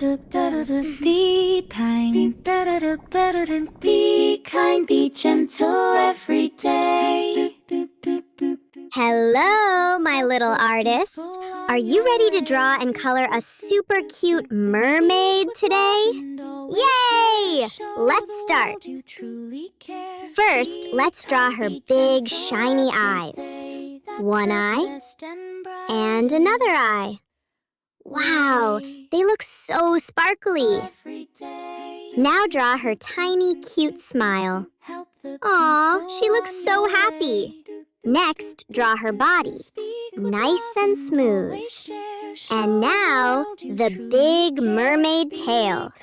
Be kind, be kind, be gentle every day. Hello, my little artists. Are you ready to draw and color a super cute mermaid today? Yay! Let's start. First, let's draw her big, shiny eyes. One eye and another eye. Wow, they look so sparkly. Now draw her tiny, cute smile. Aw, she looks so happy. Next, draw her body. Nice and smooth. And now, the big mermaid tail.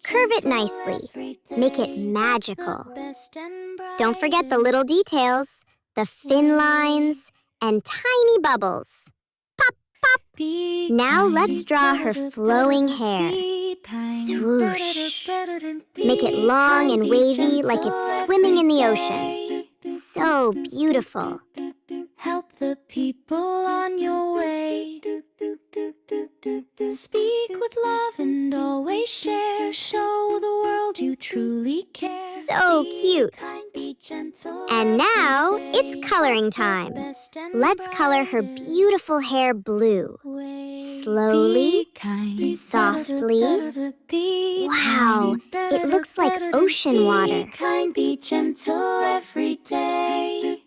Curve it nicely. Make it magical. Don't forget the little details, the fin lines, and tiny bubbles. Pop, pop. Now let's draw her flowing hair. Swoosh. Make it long and wavy like it's swimming in the ocean. So beautiful. Help the people on your way. Speak with love and always share. Show the world you truly care. So cute. And now it's coloring time. Let's color her beautiful hair blue. Slowly, softly. Wow, it looks like ocean water. Be kind, be gentle every day.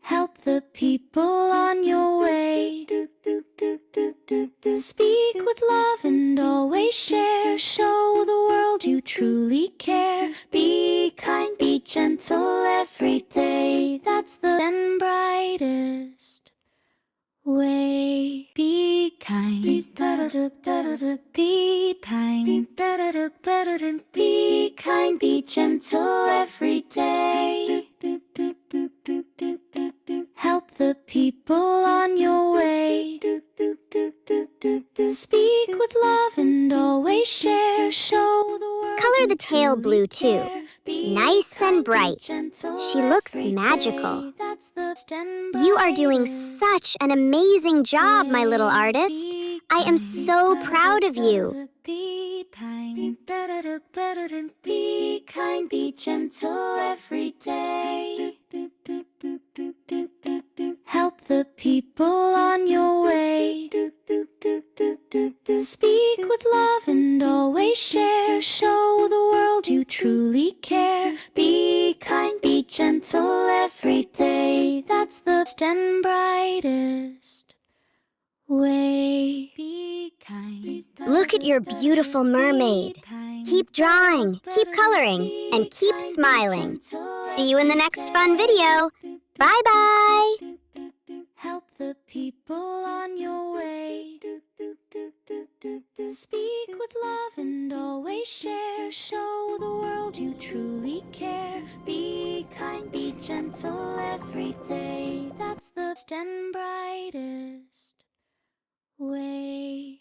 Help the people on your way. Speak with love and always share. Show the world you truly care. Be kind, be gentle every day. That's the and brightest way. Be kind, be kind, be kind, be gentle every day. Help the people on your way. Speak with love and always share. Show the world. Color the tail blue too. Nice and bright. She looks magical. You are doing such an amazing job, my little artist. I am so proud of you. Be kind, be kind, be gentle every day. Help the people on your way. Speak with love and always share. Show the world you truly care. Be kind, be gentle every day. That's the and brightest way. Be kind. Look at your beautiful mermaid. Keep drawing, keep coloring, and keep smiling. See you in the next fun video. Bye-bye. Help the people on your way. Speak with love and always share. Show the world you truly care. Be kind, be gentle every day. That's the and brightest way.